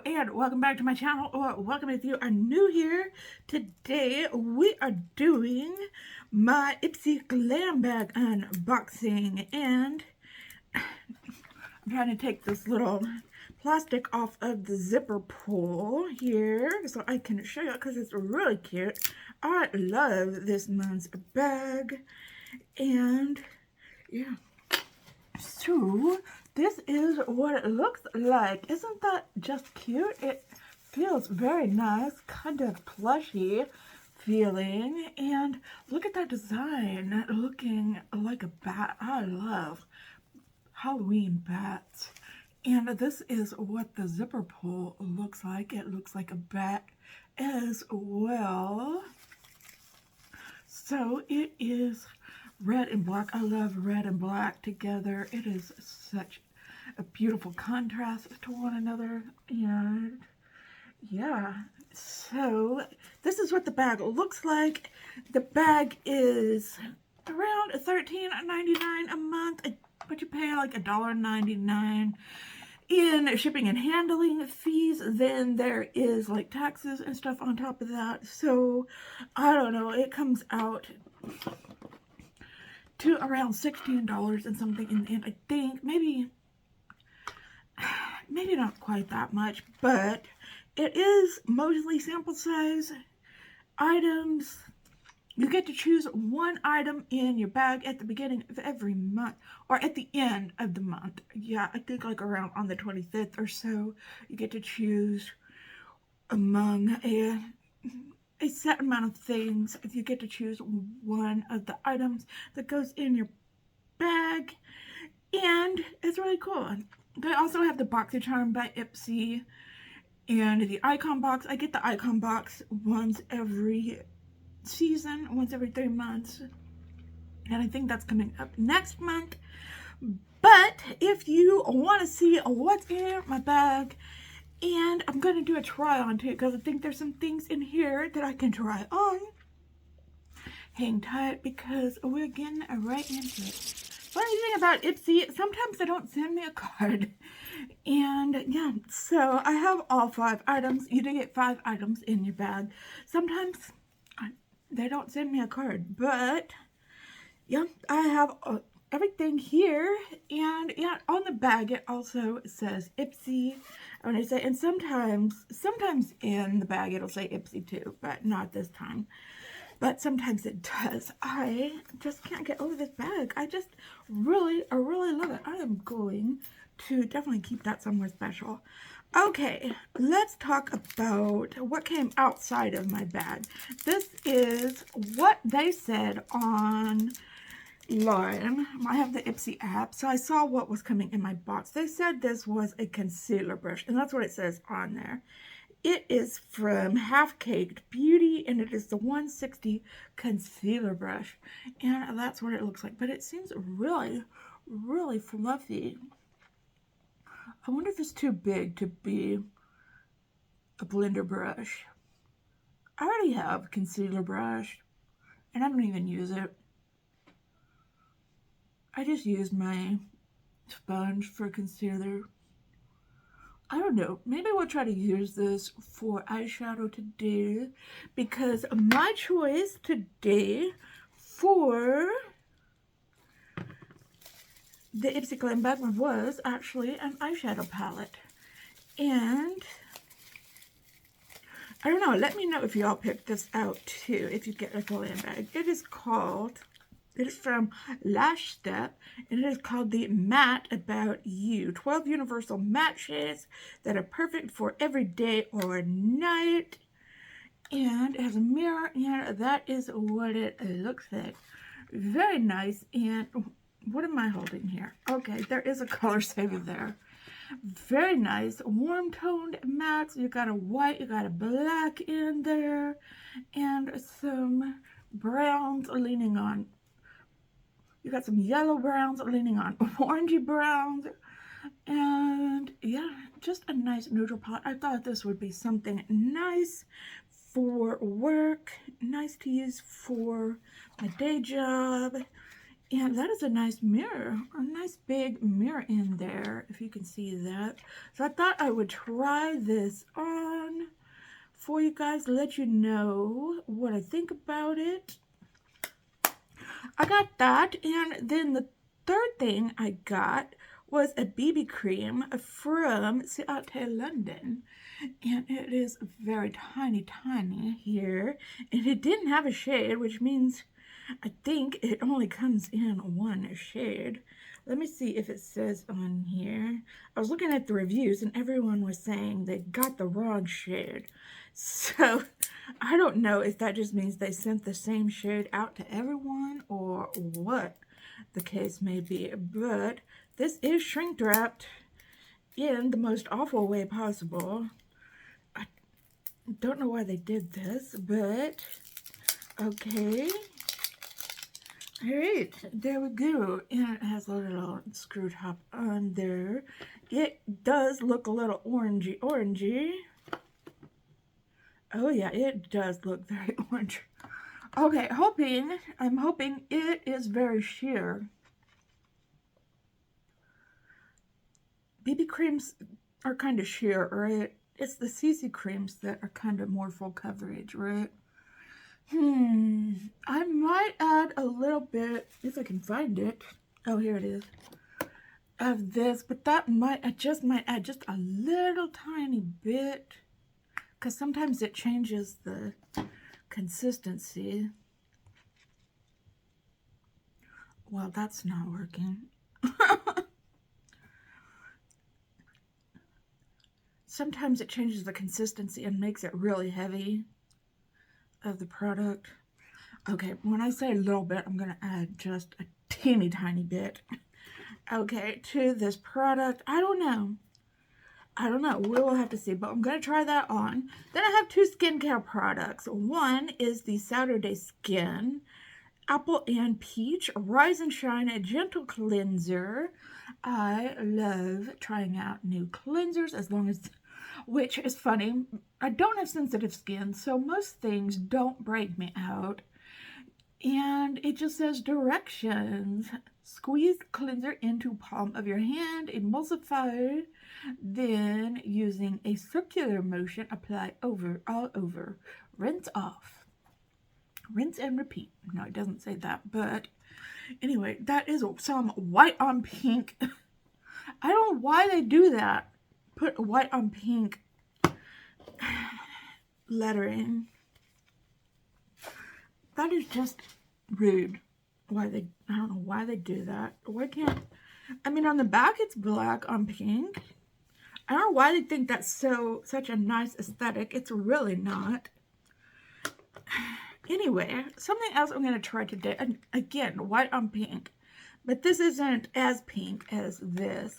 Hello and welcome back to my channel, or welcome if you are new here. Today we are doing my Ipsy Glam bag unboxing, and I'm trying to take this little plastic off of the zipper pull here so I can show you because it's really cute. I love this month's bag, and yeah. So this is what it looks like. Isn't that just cute? It feels very nice, kind of plushy feeling. And look at that design, looking like a bat. I love Halloween bats. And this is what the zipper pull looks like. It looks like a bat as well. So it is red and black. I love red and black together. It is such a beautiful contrast to one another. And yeah, so this is what the bag looks like. The bag is around $13.99 a month, but you pay like $1.99 in shipping and handling fees. Then there is like taxes and stuff on top of that. So I don't know, it comes out to around $16 and something in the end. I think maybe not quite that much, but it is mostly sample size items. You get to choose one item in your bag at the beginning of every month, or at the end of the month. Yeah, I think like around on the 25th or so, you get to choose among a set amount of things. If you get to choose one of the items that goes in your bag, and it's really cool. They also have the BoxyCharm by Ipsy and the icon box. I get the icon box once every season, once every 3 months, and I think that's coming up next month. But if you want to see what's in my bag, and I'm going to do a try on too, because I think there's some things in here that I can try on. Hang tight, because we're getting right into it. Funny thing about Ipsy, sometimes they don't send me a card. And yeah, so I have all 5 items. You do get 5 items in your bag. Sometimes they don't send me a card, but yeah, I have everything here. And yeah, on the bag it also says Ipsy. When I say, and sometimes in the bag it'll say Ipsy too, but not this time. But sometimes it does. I just can't get over this bag. I just really love it. I am going to definitely keep that somewhere special. Okay, let's talk about what came outside of my bag. This is what they said online. I have the Ipsy app, so I saw what was coming in my box. They said this was a concealer brush, and that's what it says on there. It is from Half Caked Beauty, and it is the 160 concealer brush, and that's what it looks like. But it seems really fluffy. I wonder if it's too big to be a blender brush. I already have a concealer brush, and I don't even use it. I just use my sponge for concealer. I don't know, maybe we'll try to use this for eyeshadow today, because my choice today for the Ipsy Glam bag was actually an eyeshadow palette. And I don't know, let me know if y'all picked this out too, if you get a glam bag. It is from Lash Step, and it is called the Matte About You. 12 universal matte shades that are perfect for every day or night. And it has a mirror, and that is what it looks like. Very nice. And what am I holding here? Okay, there is a color saver there. Very nice. Warm toned mattes. You got a white, you got a black in there, and some browns leaning on. You got some yellow browns leaning on orangey browns, and yeah, just a nice neutral palette. I thought this would be something nice for work, nice to use for my day job, And that is a nice mirror, a nice big mirror in there, if you can see that. So I thought I would try this on for you guys to let you know what I think about it. I got that, and then the third thing I got was a BB cream from Seattle, London. And it is very tiny here. And it didn't have a shade, which means I think it only comes in one shade. Let me see if it says on here. I was looking at the reviews and everyone was saying they got the wrong shade. So I don't know if that just means they sent the same shade out to everyone or what the case may be. But this is shrink wrapped in the most awful way possible. I don't know why they did this, but okay. Alright, there we go. And it has a little screw top on there. It does look a little orangey. Oh yeah, it does look very orange. Okay, I'm hoping it is very sheer. BB creams are kind of sheer, right? It's the CC creams that are kind of more full coverage, right? I might add a little bit, if I can find it. Oh, here it is. Of this, but that might add just a little tiny bit, because sometimes it changes the consistency. Well, that's not working. Sometimes it changes the consistency and makes it really heavy of the product. Okay, when I say a little bit, I'm going to add just a teeny tiny bit. Okay, to this product, I don't know. We will have to see, but I'm going to try that on. Then I have two skincare products. One is the Saturday Skin Apple and Peach Rise and Shine a Gentle Cleanser. I love trying out new cleansers, as long as, which is funny, I don't have sensitive skin, so most things don't break me out. And it just says directions. Squeeze cleanser into palm of your hand, emulsify, then using a circular motion, apply all over. Rinse off. Rinse and repeat. No, it doesn't say that, but anyway, that is some white on pink. I don't know why they do that. Put white on pink lettering. That is just rude. I don't know why they do that. Why can't, I mean, on the back it's black on pink. I don't know why they think that's such a nice aesthetic. It's really not. Anyway, something else I'm going to try today. And again, white on pink. But this isn't as pink as this.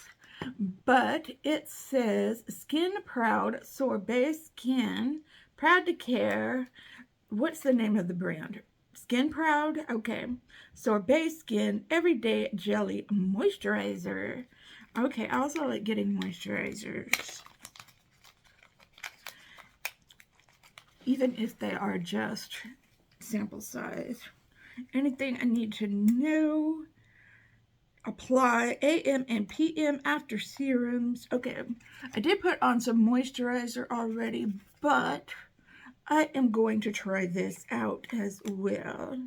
But it says Skin Proud Sorbet Skin. Proud to Care. What's the name of the brand? Skin Proud? Okay. Sorbet Skin Everyday Jelly Moisturizer. Okay, I also like getting moisturizers, even if they are just sample size. Anything I need to know. Apply AM and PM after serums. Okay, I did put on some moisturizer already, but I am going to try this out as well.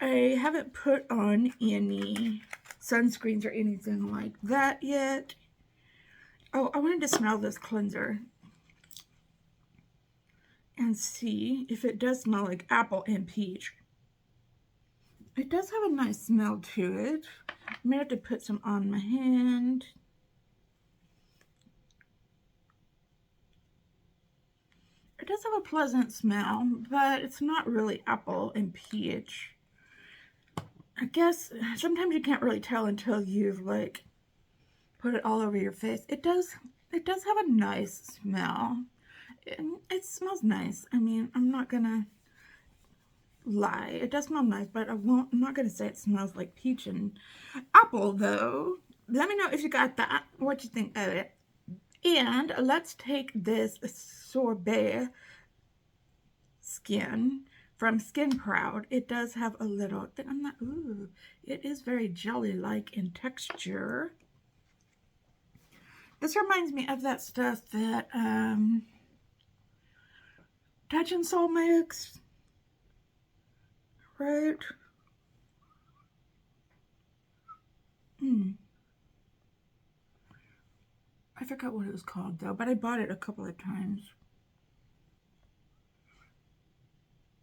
I haven't put on any sunscreens or anything like that yet. Oh, I wanted to smell this cleanser and see if it does smell like apple and peach. It does have a nice smell to it. I may have to put some on my hand. It does have a pleasant smell, but it's not really apple and peach. I guess sometimes you can't really tell until you've like put it all over your face. It does have a nice smell. It smells nice. I mean, I'm not gonna lie. It does smell nice, but I'm not gonna say it smells like peach and apple though. Let me know if you got that, what you think of it. And let's take this Sorbet Skin from Skin Proud. It does have a little thing. Ooh, it is very jelly-like in texture. This reminds me of that stuff that Touch and Soul makes, right? I forgot what it was called though, but I bought it a couple of times.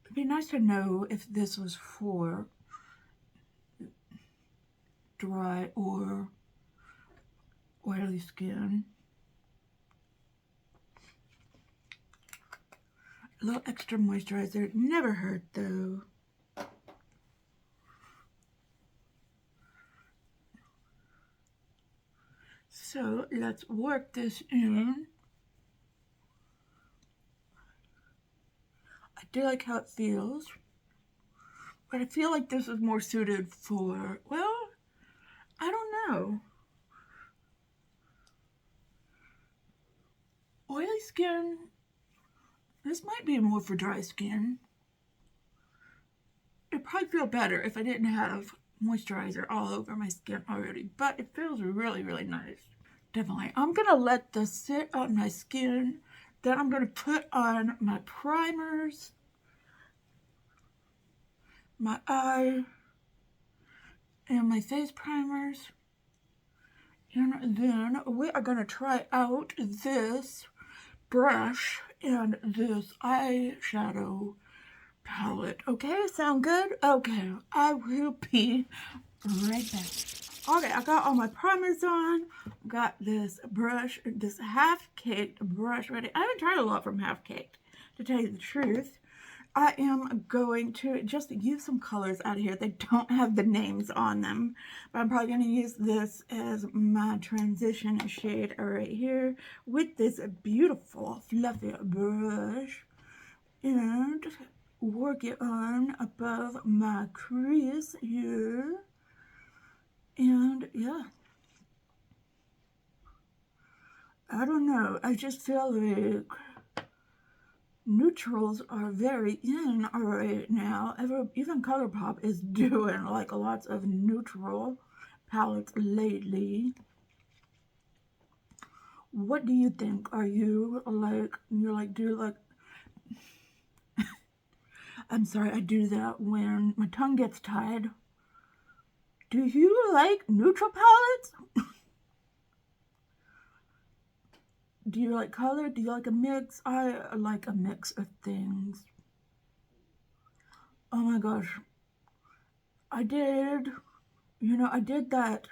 It'd be nice to know if this was for dry or oily skin. A little extra moisturizer, never hurt though. So let's work this in. I do like how it feels, but I feel like this is more suited for, well, I don't know. Oily skin, this might be more for dry skin. It'd probably feel better if I didn't have moisturizer all over my skin already, but it feels really, really nice. Definitely. I'm gonna let this sit on my skin. Then I'm gonna put on my primers, my eye, and my face primers. And then we are gonna try out this brush and this eyeshadow palette. Okay, sound good? Okay, I will be right back. Okay, I got all my primers on. Got this brush, this half-caked brush ready. I haven't tried a lot from half-caked, to tell you the truth. I am going to just use some colors out of here. They don't have the names on them, but I'm probably going to use this as my transition shade right here with this beautiful fluffy brush and work it on above my crease here. And yeah, I don't know, I just feel like neutrals are very in right now. Even ColourPop is doing like lots of neutral palettes lately. What do you think? Are you like, I'm sorry, I do that when my tongue gets tied. Do you like neutral palettes? Do you like color? Do you like a mix? I like a mix of things. Oh my gosh. I did that.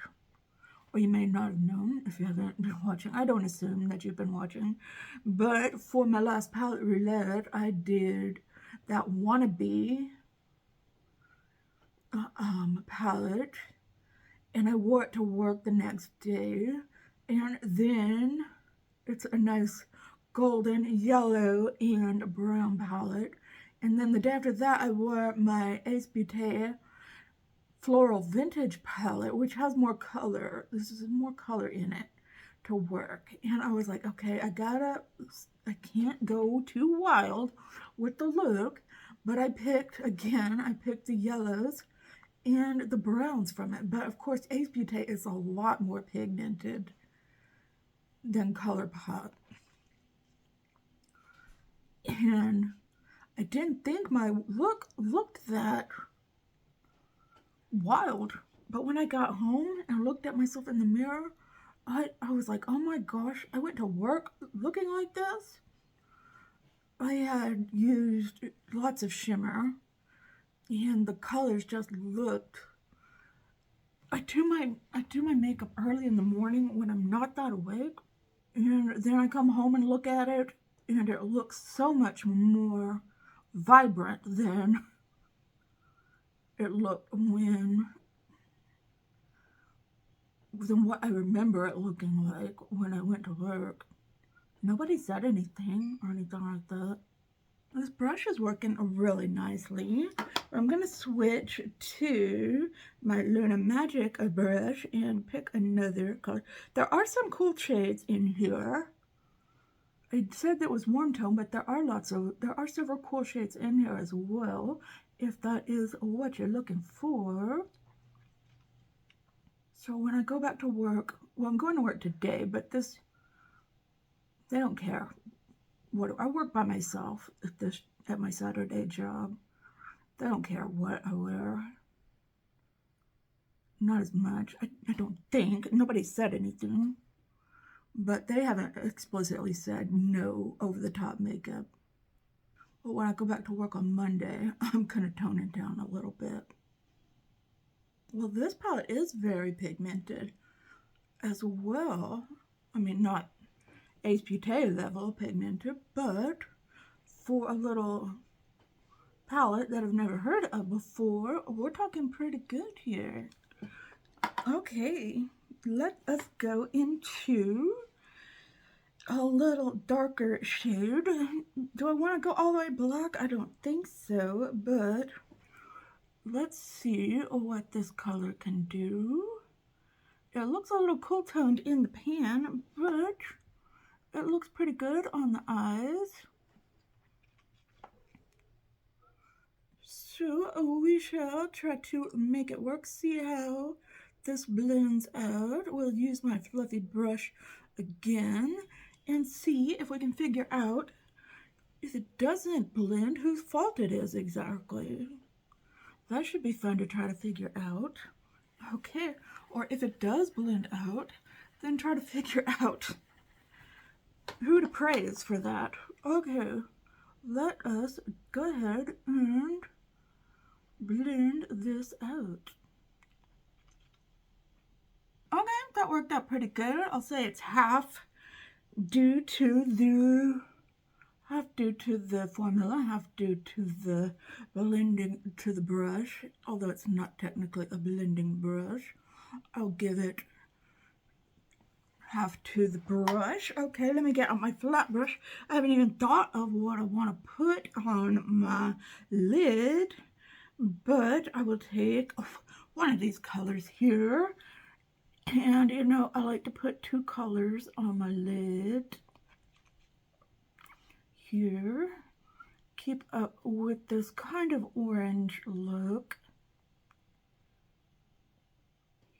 Or you may not have known if you haven't been watching. I don't assume that you've been watching. But for my last palette roulette, I did that Wannabe palette. And I wore it to work the next day. And then it's a nice golden, yellow, and brown palette. And then the day after that, I wore my Ace Beauté Floral Vintage palette, which has more color. This is more color in it to work. And I was like, okay, I can't go too wild with the look. But I picked the yellows and the browns from it. But of course, Ace Beauté is a lot more pigmented than ColourPop. And I didn't think my look looked that wild. But when I got home and looked at myself in the mirror, I was like, oh my gosh, I went to work looking like this. I had used lots of shimmer and the colors just looked. I do my makeup early in the morning when I'm not that awake, and then I come home and look at it and it looks so much more vibrant than it looked than what I remember it looking like when I went to work. Nobody said anything or anything like that. This brush is working really nicely. I'm going to switch to my Luna Magic brush and pick another color. There are some cool shades in here. I said that was warm tone, but there are several cool shades in here as well, if that is what you're looking for. So when I go back to work, well, I'm going to work today, but they don't care. I work by myself at my Saturday job. They don't care what I wear. Not as much. I don't think. Nobody said anything. But they haven't explicitly said no over-the-top makeup. But when I go back to work on Monday, I'm going to tone it down a little bit. Well, this palette is very pigmented as well. I mean, not HPT level pigmented, but for a little palette that I've never heard of before, we're talking pretty good here. Okay, let us go into a little darker shade. Do I want to go all the way black? I don't think so, but let's see what this color can do. It looks a little cool toned in the pan, but it looks pretty good on the eyes. So we shall try to make it work, see how this blends out. We'll use my fluffy brush again and see if we can figure out if it doesn't blend, whose fault it is exactly. That should be fun to try to figure out. Okay, or if it does blend out, then try to figure out who to praise for that. Okay, let us go ahead and blend this out. Okay, that worked out pretty good. I'll say it's half due to the formula, half due to the blending to the brush, although it's not technically a blending brush. I'll give it half to the brush. Okay, let me get on my flat brush. I haven't even thought of what I want to put on my lid, but I will take one of these colors here. And you know, I like to put two colors on my lid. Here, keep up with this kind of orange look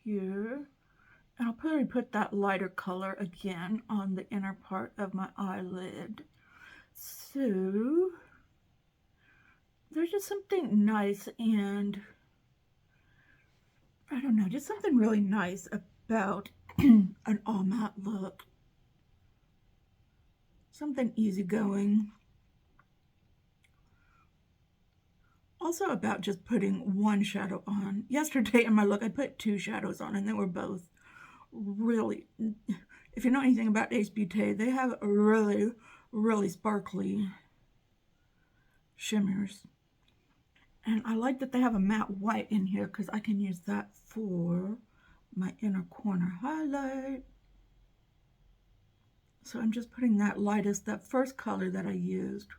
here, and I'll probably put that lighter color again on the inner part of my eyelid. So there's just something nice, and I don't know, just something really nice about an all matte look. Something easygoing. Also about just putting one shadow on. Yesterday in my look, I put two shadows on, and they were both really, if you know anything about HBT, they have really, really sparkly shimmers. And I like that they have a matte white in here because I can use that for my inner corner highlight. So I'm just putting that first color that I used,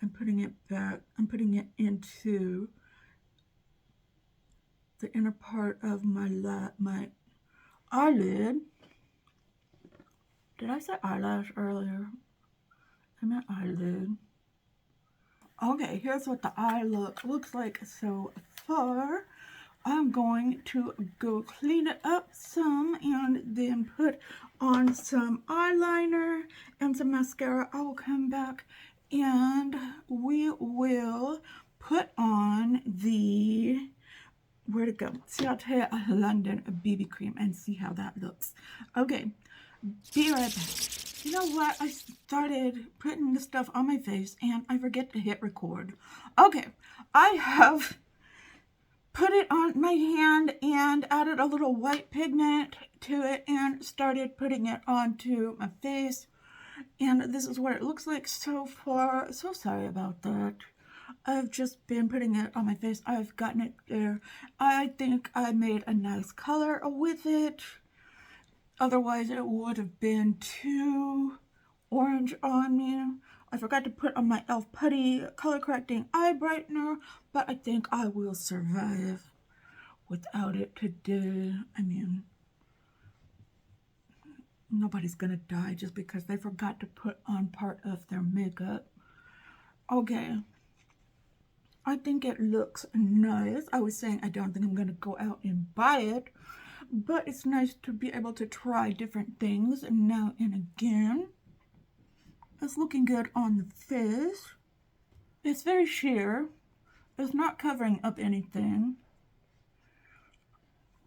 and putting it back. I'm putting it into the inner part of my eyelid. Did I say eyelash earlier? I meant eyelid. Okay, here's what the eye looks like so far. I'm going to go clean it up some and then put on some eyeliner and some mascara. I will come back and we will put on the, where'd it go? Ciate London BB cream and see how that looks. Okay, be right back. You know what? I started putting the stuff on my face and I forget to hit record. Okay, I have put it on my hand and added a little white pigment to it and started putting it onto my face. And this is what it looks like so far. So sorry about that. I've just been putting it on my face. I've gotten it there. I think I made a nice color with it. Otherwise, it would have been too orange on me. I forgot to put on my e.l.f. Putty color correcting eye brightener, but I think I will survive without it today. I mean, Nobody's gonna die just because they forgot to put on part of their makeup. Okay. I think it looks nice. I was saying I don't think I'm gonna go out and buy it, but it's nice to be able to try different things now and again. It's looking good on the face. It's very sheer. It's not covering up anything.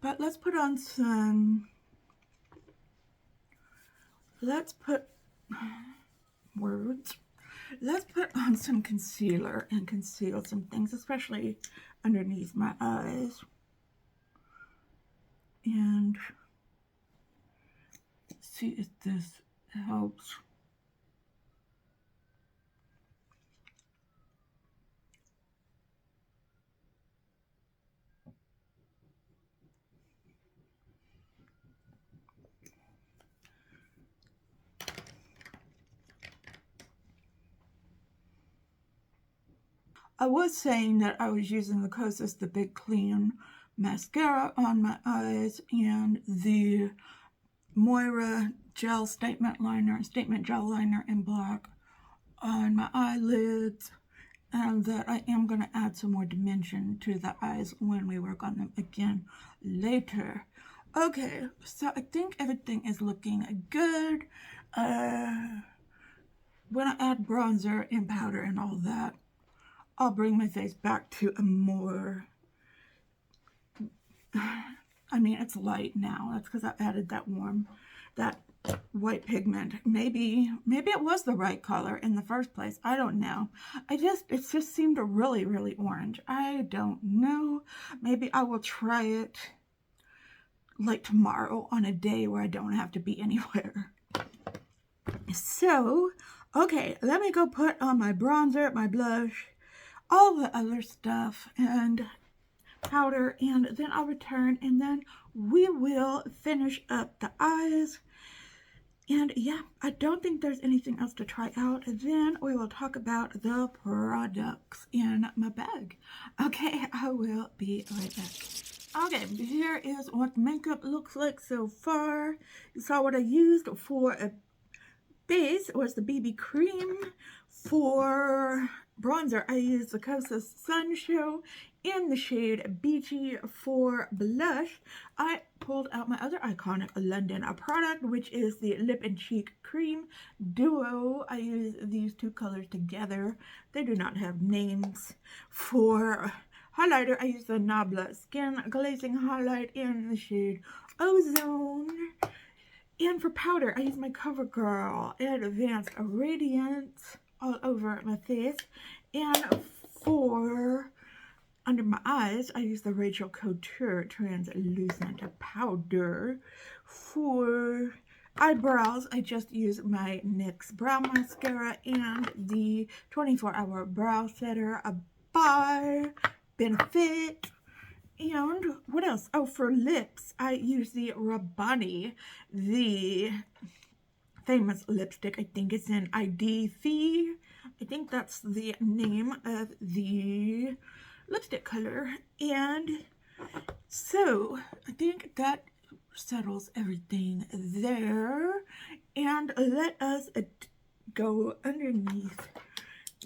But let's put on some, let's put on some concealer and conceal some things, especially underneath my eyes. And see if this helps. I was saying that I was using the Kosas The Big Clean mascara on my eyes and the Moira gel statement gel liner in black on my eyelids, and that I am going to add some more dimension to the eyes when we work on them again later. Okay, so I think everything is looking good. When I add bronzer and powder and all that, I'll bring my face back to a more, I mean, it's light now. That's because I added that white pigment. Maybe it was the right color in the first place. I don't know. It just seemed really, really orange. I don't know. Maybe I will try it like tomorrow on a day where I don't have to be anywhere. So, okay, let me go put on my bronzer, my blush, all the other stuff, and powder, and then I'll return, and then we will finish up the eyes. And yeah, I don't think there's anything else to try out. Then we will talk about the products in my bag. Okay, I will be right back. Okay, here is what makeup looks like so far. You saw what I used for a base was the BB cream. For bronzer, I used the Kosas Sun Show in the shade Beachy. For blush, I pulled out my other iconic London product, which is the Lip and Cheek Cream Duo. I use these two colors together. They do not have names. For highlighter, I use the Nabla Skin Glazing Highlight in the shade Ozone. And for powder, I use my CoverGirl Advanced Radiance all over my face. And for under my eyes, I use the Rachel Couture Translucent Powder. For eyebrows, I just use my NYX Brow Mascara and the 24-Hour Brow Setter by Benefit. And what else? Oh, for lips, I use the Rabbani, the famous lipstick. I think it's in ID Fee. I think that's the name of the lipstick color. And so I think that settles everything there. And let us go underneath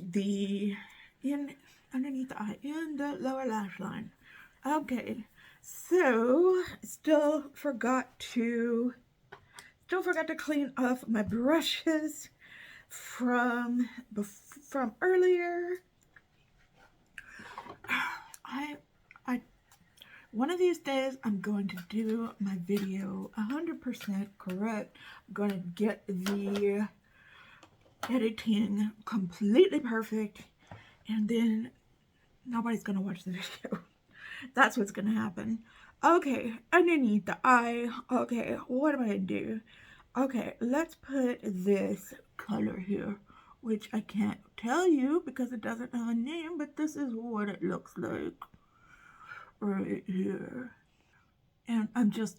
the eye and the lower lash line. Okay, so still forgot to clean off my brushes from earlier. One of these days I'm going to do my video 100% correct. I'm going to get the editing completely perfect, and then nobody's going to watch the video. That's what's gonna happen. Okay, underneath the eye. Okay, what am I gonna do? Okay, let's put this color here, which I can't tell you because it doesn't have a name, but this is what it looks like right here. And I'm just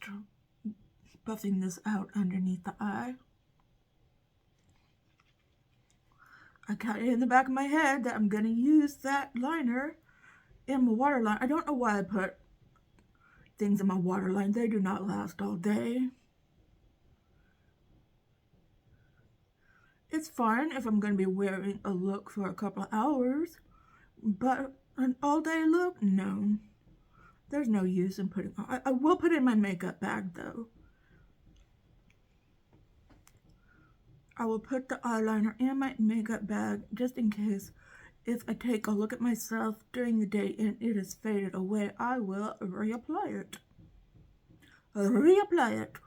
buffing this out underneath the eye. I got it in the back of my head that I'm gonna use that liner in my waterline. I don't know why I put things in my waterline. They do not last all day. it's fine if I'm going to be wearing a look for a couple of hours, but an all-day look, no. There's no use in putting on. I will put it in my makeup bag, though. I will put the eyeliner in my makeup bag just in case if I take a look at myself during the day and it has faded away, I will reapply it. Reapply it.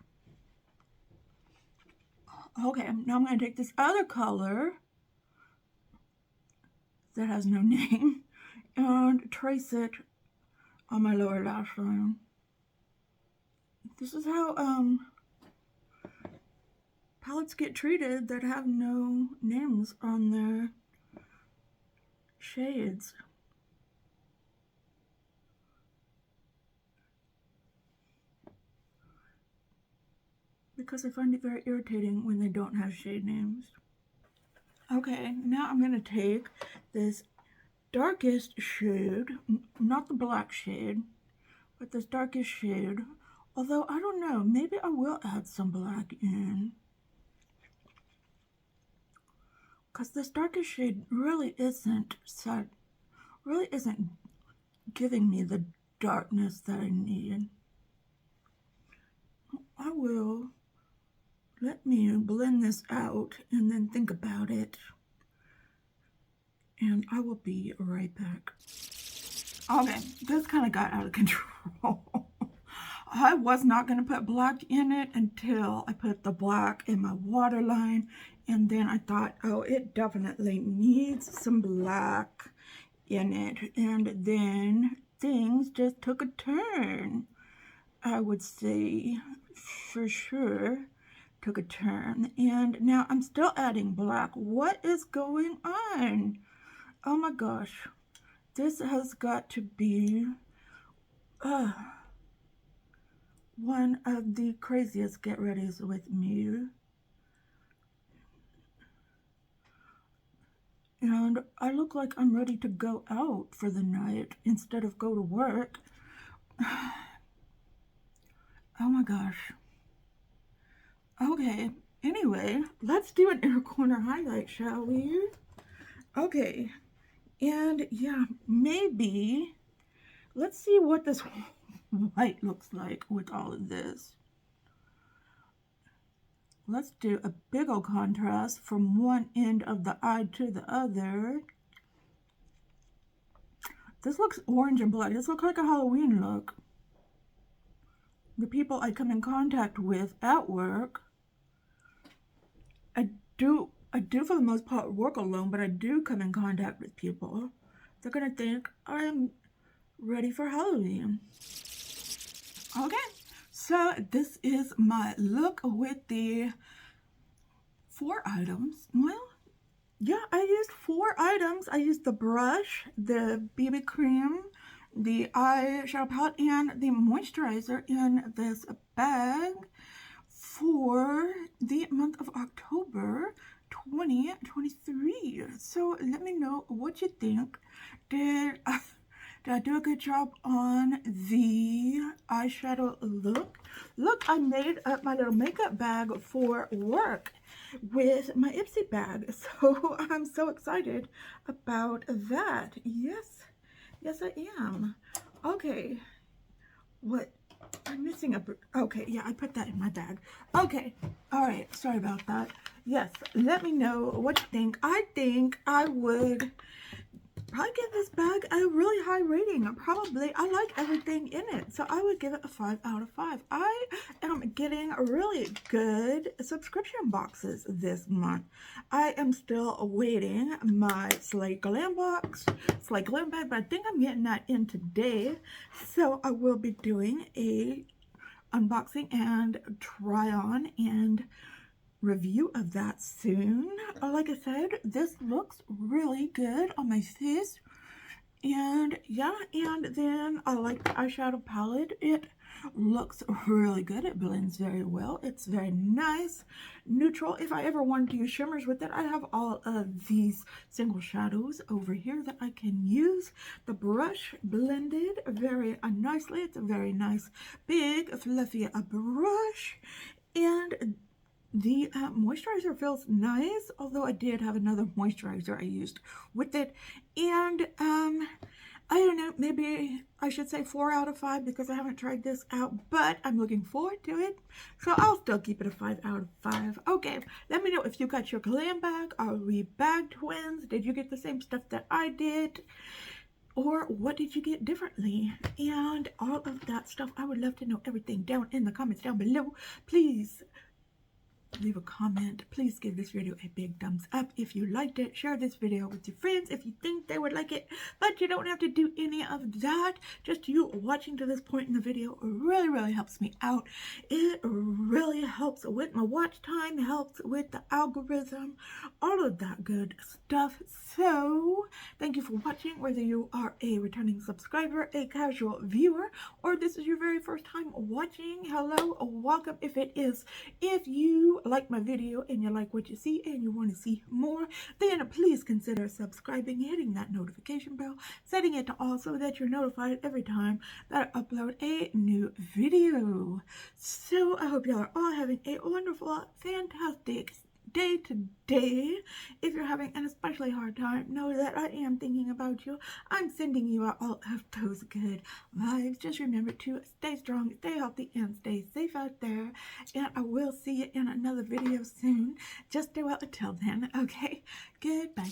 Okay, now I'm going to take this other color that has no name and trace it on my lower lash line. This is how palettes get treated that have no names on their shades. Because I find it very irritating when they don't have shade names. Okay, now I'm going to take this darkest shade, not the black shade, but this darkest shade. Although, I don't know, maybe I will add some black in. Because this darkest shade really isn't giving me the darkness that I need. I will let me blend this out and then think about it. And I will be right back. Okay, this kind of got out of control. I was not going to put black in it until I put the black in my waterline. And then I thought, oh, it definitely needs some black in it. And then things just took a turn. I would say, for sure, took a turn. And now I'm still adding black. What is going on? Oh my gosh. This has got to be one of the craziest get-readies with me. And I look like I'm ready to go out for the night instead of go to work. Oh my gosh. Okay, anyway, let's do an inner corner highlight, shall we? Okay, and yeah, maybe, let's see what this white looks like with all of this. Let's do a big old contrast from one end of the eye to the other. This looks orange and black. This looks like a Halloween look. The people I come in contact with at work, I do for the most part work alone, but I do come in contact with people. They're gonna think I'm ready for Halloween. Okay, so this is my look with the 4 items. Well, yeah, I used 4 items. I used the brush, the BB cream, the eyeshadow palette, and the moisturizer in this bag for the month of October 2023. So let me know what you think. Did I do a good job on the eyeshadow look? Look, I made up my little makeup bag for work with my Ipsy bag. So I'm so excited about that. Yes, I am. Okay, what? I'm missing a, okay, yeah, I put that in my bag. Okay, all right, sorry about that. Yes, let me know what you think. I think I would probably give this bag a really high rating. I like everything in it, so I would give it a 5 out of 5. I am getting really good subscription boxes this month. I am still awaiting my Slay Glam bag, but I think I'm getting that in today. So I will be doing a unboxing and try on and review of that soon. Like I said, this looks really good on my face. And yeah, and then I like the eyeshadow palette. It looks really good. It blends very well. It's very nice, neutral. If I ever wanted to use shimmers with it, I have all of these single shadows over here that I can use. The brush blended very nicely. It's a very nice, big, fluffy brush. And The moisturizer feels nice, although I did have another moisturizer I used with it. And I don't know, maybe I should say 4 out of 5 because I haven't tried this out, but I'm looking forward to it. So I'll still keep it a 5 out of 5. Okay, let me know if you got your glam bag. Are we bag twins? Did you get the same stuff that I did? Or what did you get differently? And all of that stuff. I would love to know everything down in the comments down below. Please leave a comment. Please give this video a big thumbs up if you liked it. Share this video with your friends if you think they would like it, but you don't have to do any of that. Just you watching to this point in the video really helps me out. It really helps with my watch time, helps with the algorithm, all of that good stuff. So thank you for watching, whether you are a returning subscriber, a casual viewer, or this is your very first time watching. Hello, welcome. If it is, if you like my video and you like what you see and you want to see more, then please consider subscribing, hitting that notification bell, setting it to all so that you're notified every time that I upload a new video. So I hope y'all are all having a wonderful, fantastic day today. If you're having an especially hard time, know that I am thinking about you. I'm sending you out all of those good vibes. Just remember to stay strong, stay healthy, and stay safe out there. And I will see you in another video soon. Just until then, okay? Goodbye.